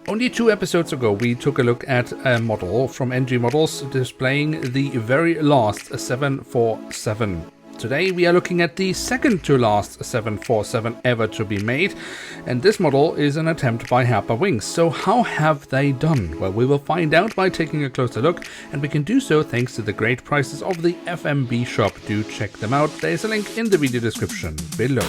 Only 2 episodes ago, we took a look at a model from NG Models displaying the very last 747. Today, we are looking at the second to last 747 ever to be made, and this model is an attempt by Herpa Wings. So how have they done? Well, we will find out by taking a closer look, and we can do so thanks to the great prices of the FMB shop. Do check them out. There's a link in the video description below.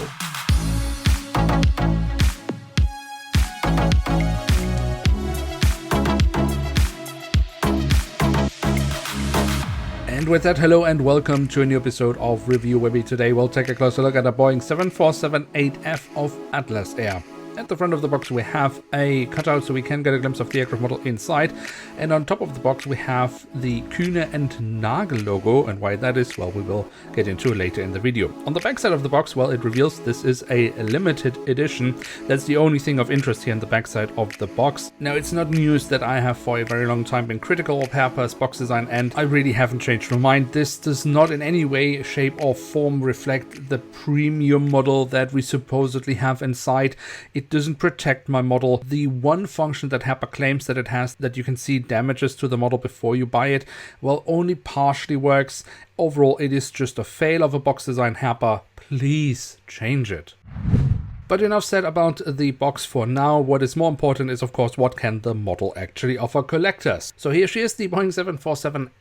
And with that, hello and welcome to a new episode of Review, where we today will take a closer look at a Boeing 747-8F of Atlas Air. At the front of the box we have a cutout so we can get a glimpse of the aircraft model inside, and on top of the box we have the Kuehne+Nagel logo, and why that is, well, we will get into later in the video. On the back side of the box, well, it reveals this is a limited edition. That's the only thing of interest here in the back side of the box. Now, it's not news that I have for a very long time been critical of Herpa's box design, and I really haven't changed my mind. This does not in any way, shape or form reflect the premium model that we supposedly have inside. It doesn't protect my model. The one function that Herpa claims that it has, that you can see damages to the model before you buy it, well, only partially works. Overall, it is just a fail of a box design. Herpa, please change it. But enough said about the box for now. What is more important is, of course, what can the model actually offer collectors. So here she is, the Boeing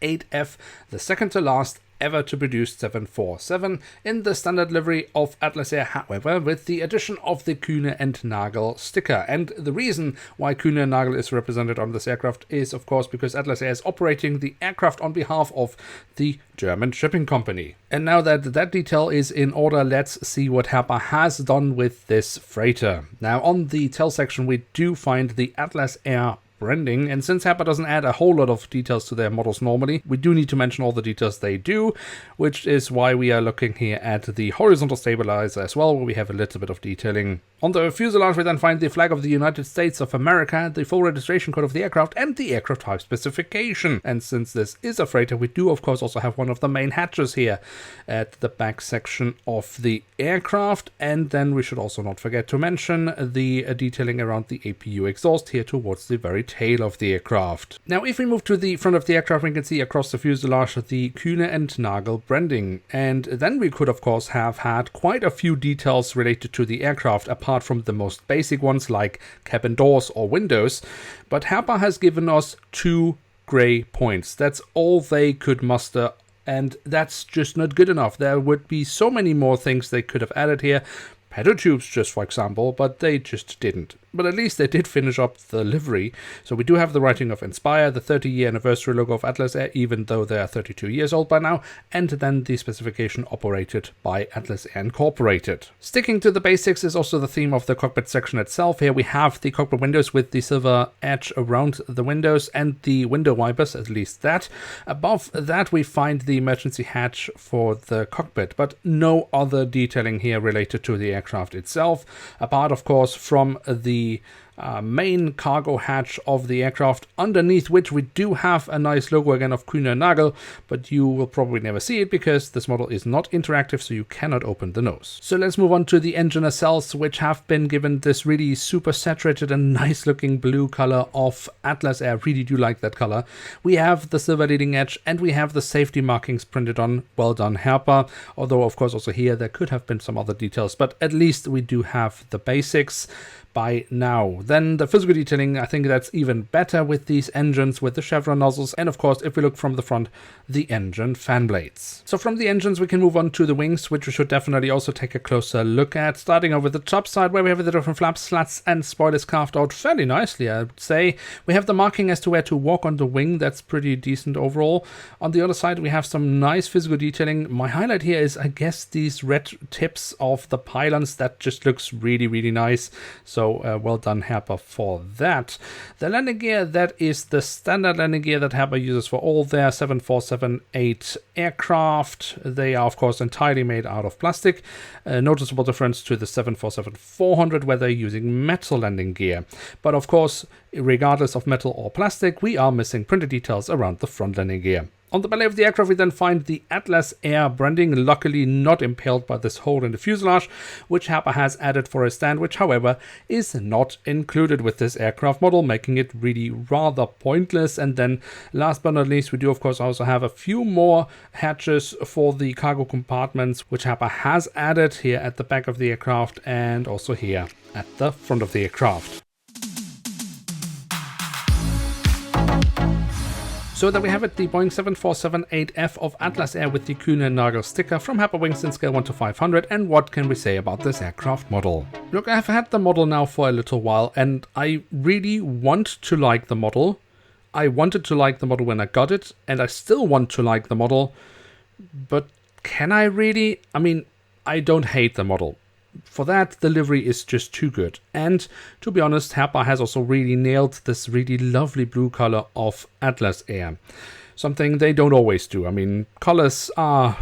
747-8F, the second to last ever to produce 747 in the standard livery of Atlas Air, however, with the addition of the Kuehne+Nagel sticker. And the reason why Kuehne+Nagel is represented on this aircraft is, of course, because Atlas Air is operating the aircraft on behalf of the German shipping company. And now that that detail is in order, let's see what Herpa has done with this freighter. Now, on the tail section, we do find the Atlas Air branding, and since Herpa doesn't add a whole lot of details to their models normally, we do need to mention all the details they do, which is why we are looking here at the horizontal stabilizer as well, where we have a little bit of detailing. On the fuselage, we then find the flag of the United States of America, the full registration code of the aircraft, and the aircraft type specification. And since this is a freighter, we do of course also have one of the main hatches here at the back section of the aircraft. And then we should also not forget to mention the detailing around the APU exhaust here towards the very tail of the aircraft. Now, if we move to the front of the aircraft, we can see across the fuselage the Kuehne+Nagel branding. And then we could of course have had quite a few details related to the aircraft, apart from the most basic ones like cabin doors or windows, but Herpa has given us 2 gray points. That's all they could muster, and that's just not good enough. There would be so many more things they could have added here. Pedal tubes, just for example, but they just didn't. But at least they did finish up the livery. So we do have the writing of Inspire, the 30-year anniversary logo of Atlas Air, even though they are 32 years old by now, and then the specification operated by Atlas Air Incorporated. Sticking to the basics is also the theme of the cockpit section itself. Here we have the cockpit windows with the silver edge around the windows and the window wipers, at least that. Above that we find the emergency hatch for the cockpit, but no other detailing here related to the aircraft itself, apart of course from the main cargo hatch of the aircraft, underneath which we do have a nice logo again of Kuehne+Nagel, but you will probably never see it because this model is not interactive, so you cannot open the nose. So let's move on to the engine nacelles, which have been given this really super saturated and nice looking blue color of Atlas Air. Really do like that color. We have the silver leading edge and we have the safety markings printed on. Well done, Herpa. Although of course also here there could have been some other details, but at least we do have the basics by now. Then the physical detailing, I think that's even better with these engines, with the chevron nozzles, and of course, if we look from the front, the engine fan blades. So from the engines, we can move on to the wings, which we should definitely also take a closer look at, starting over the top side, where we have the different flaps, slats, and spoilers carved out fairly nicely, I would say. We have the marking as to where to walk on the wing. That's pretty decent overall. On the other side, we have some nice physical detailing. My highlight here is, I guess, these red tips of the pylons. That just looks really, really nice. So well done, Herpa, for that. The landing gear, that is the standard landing gear that Herpa uses for all their 747-8 aircraft. They are, of course, entirely made out of plastic. A noticeable difference to the 747-400, where they're using metal landing gear. But, of course, regardless of metal or plastic, we are missing printed details around the front landing gear. On the belly of the aircraft we then find the Atlas Air branding, luckily not impaled by this hole in the fuselage, which Herpa has added for a stand, which however is not included with this aircraft model, making it really rather pointless. And then last but not least, we do of course also have a few more hatches for the cargo compartments, which Herpa has added here at the back of the aircraft and also here at the front of the aircraft. So there we have it, the Boeing 7478F of Atlas Air with the Kuehne+Nagel sticker from Herpa Wings in scale 1 to 500. And what can we say about this aircraft model? Look, I've had the model now for a little while and I really want to like the model. I wanted to like the model when I got it and I still want to like the model. But can I really? I mean, I don't hate the model. For that, the livery is just too good. And to be honest, Herpa has also really nailed this really lovely blue color of Atlas Air. Something they don't always do. I mean, colors are,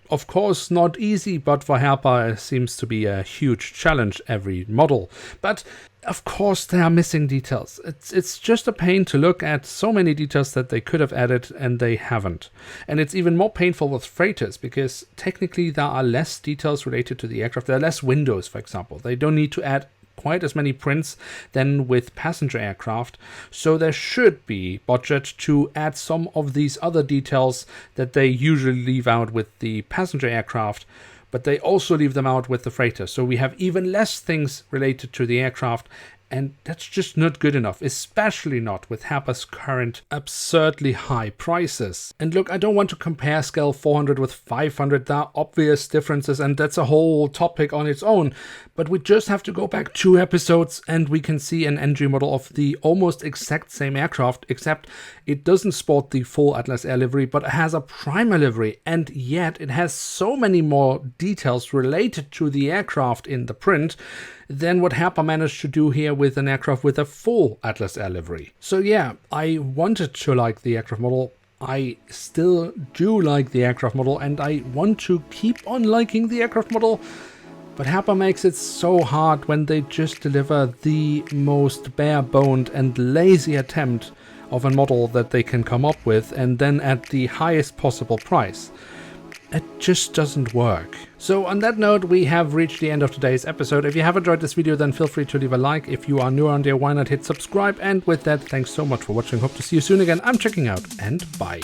of course, not easy, but for Herpa it seems to be a huge challenge every model. But of course there are missing details. It's just a pain to look at so many details that they could have added and they haven't. And it's even more painful with freighters because technically there are less details related to the aircraft. There are less windows, for example. They don't need to add quite as many prints than with passenger aircraft. So there should be budget to add some of these other details that they usually leave out with the passenger aircraft, but they also leave them out with the freighter. So we have even less things related to the aircraft, and that's just not good enough, especially not with Herpa's current absurdly high prices. And look, I don't want to compare scale 400 with 500, there are obvious differences and that's a whole topic on its own, but we just have to go back 2 episodes and we can see an NG model of the almost exact same aircraft, except it doesn't sport the full Atlas Air livery, but it has a primer livery, and yet it has so many more details related to the aircraft in the print than what Herpa managed to do here with an aircraft with a full Atlas Air livery. So yeah, I wanted to like the aircraft model. I still do like the aircraft model and I want to keep on liking the aircraft model, but Herpa makes it so hard when they just deliver the most bare-boned and lazy attempt of a model that they can come up with, and then at the highest possible price. It just doesn't work. So on that note, we have reached the end of today's episode. If you have enjoyed this video, then feel free to leave a like. If you are new around here, why not hit subscribe? And with that, thanks so much for watching. Hope to see you soon again. I'm checking out and bye.